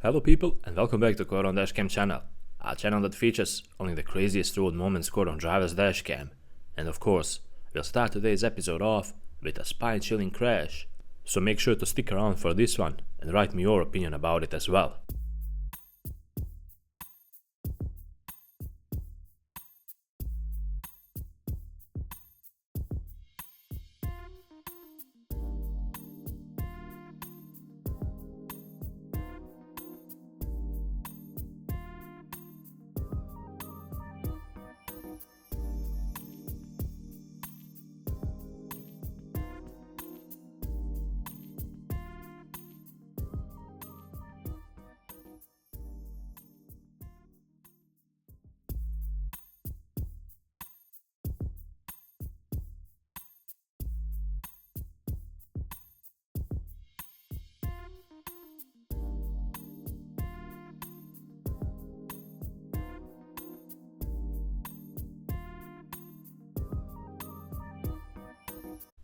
Hello people and welcome back to Comet Dashcam channel, a channel that features only the craziest road moments caught on driver's dashcam. And of course, we'll start today's episode off with a spine-chilling crash, so make sure to stick around for this one and write me your opinion about it as well.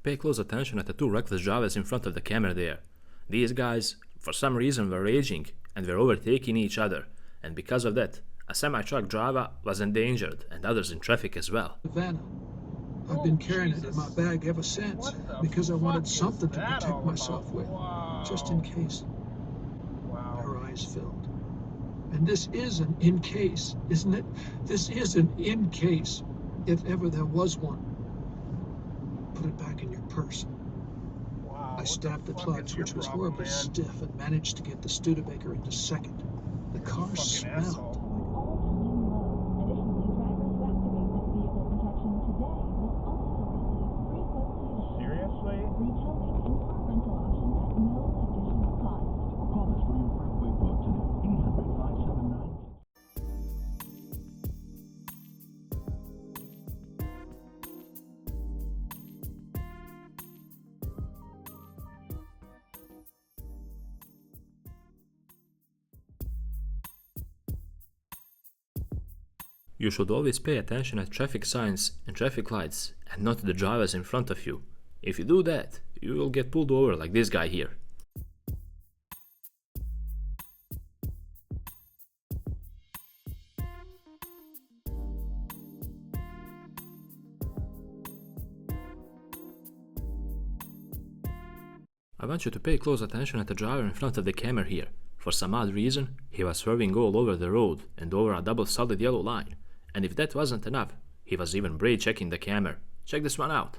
Pay close attention at the two reckless drivers in front of the camera there. These guys, for some reason, were raging and were overtaking each other, and because of that, a semi-truck driver was endangered and others in traffic as well. Havana. I've been carrying it in my bag ever since because I wanted something to protect myself with, just in case. Her eyes filled. And this is an in case, isn't it? This is an in case, if ever there was one. Put it back in your purse. I stabbed the clutch, which was horribly stiff, and managed to get the Studebaker into second. The car smelled. You should always pay attention at traffic signs and traffic lights and not the drivers in front of you. If you do that, you will get pulled over like this guy here. I want you to pay close attention at the driver in front of the camera here. For some odd reason, he was swerving all over the road and over a double solid yellow line. And if that wasn't enough, he was even brake checking the camera. Check this one out.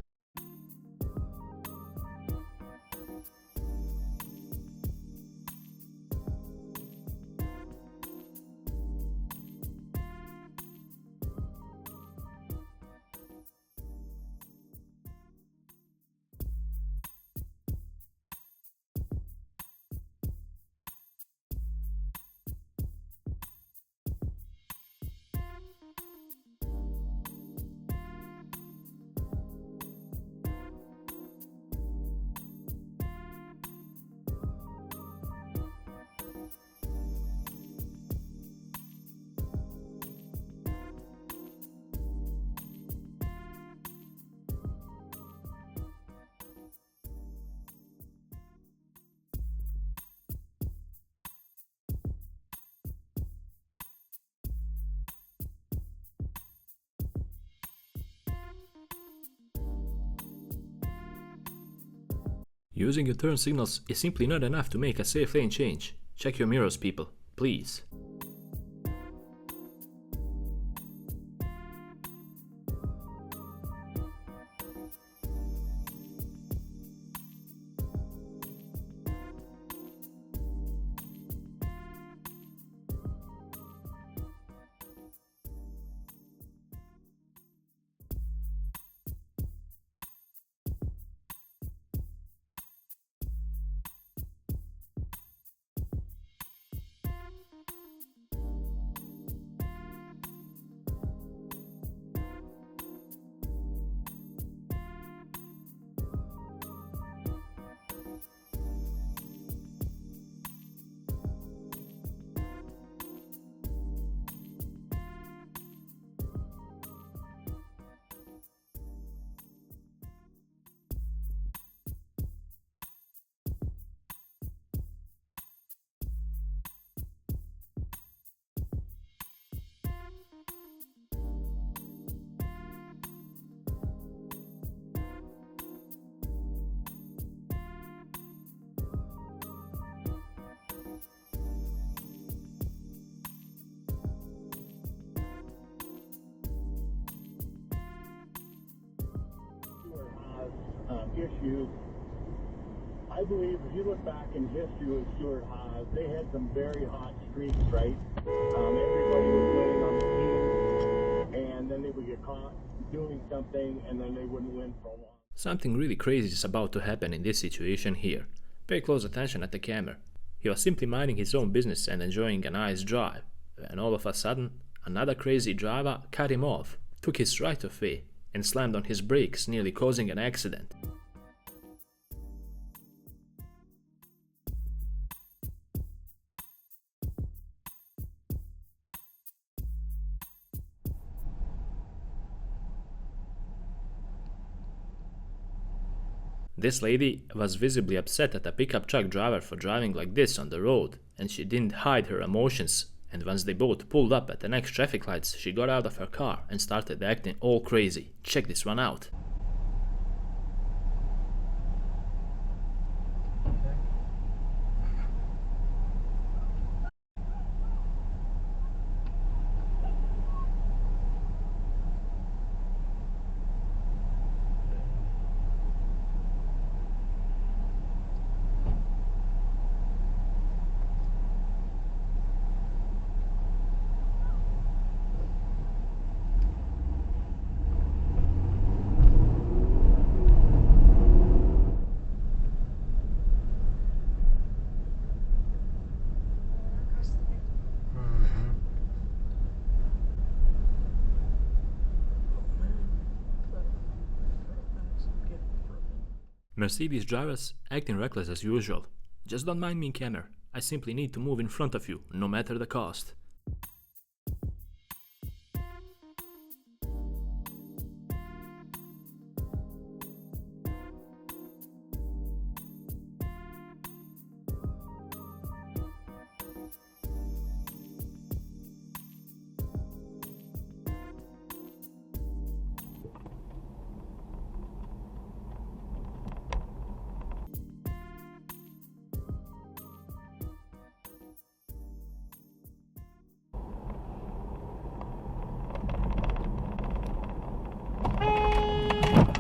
Using your turn signals is simply not enough to make a safe lane change. Check your mirrors, people, please. issues. I believe if you look back in history with Stuart Haas, they had some very hot streaks, right? Everybody was winning on the team, and then they would get caught doing something, and then they wouldn't win for a while. Something really crazy is about to happen in this situation here. Pay close attention at the camera. He was simply minding his own business and enjoying a nice drive, when all of a sudden, another crazy driver cut him off, took his right of way, and slammed on his brakes, nearly causing an accident. This lady was visibly upset at a pickup truck driver for driving like this on the road, and she didn't hide her emotions, and once they both pulled up at the next traffic lights, she got out of her car and started acting all crazy. Check this one out. Mercedes drivers acting reckless as usual. Just don't mind me, camera. I simply need to move in front of you, no matter the cost.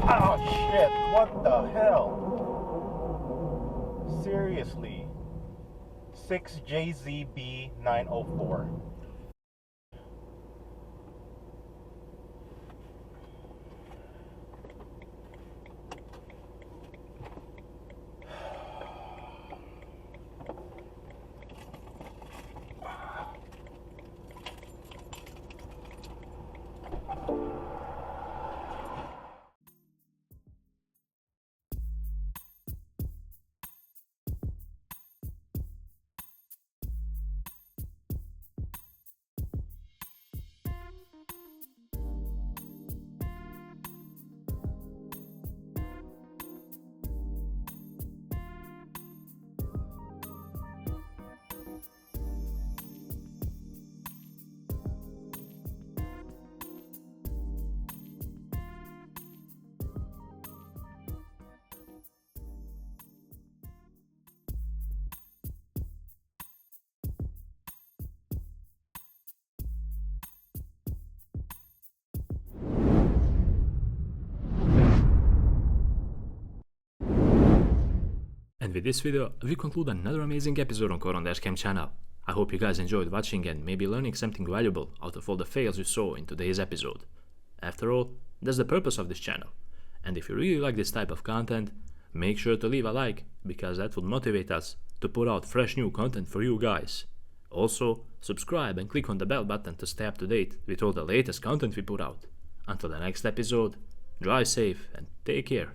Oh shit, what the hell? Seriously. 6JZB904. And with this video, we conclude another amazing episode on Comet Dashcam channel. I hope you guys enjoyed watching and maybe learning something valuable out of all the fails you saw in today's episode. After all, that's the purpose of this channel. And if you really like this type of content, make sure to leave a like, because that would motivate us to put out fresh new content for you guys. Also, subscribe and click on the bell button to stay up to date with all the latest content we put out. Until the next episode, drive safe and take care.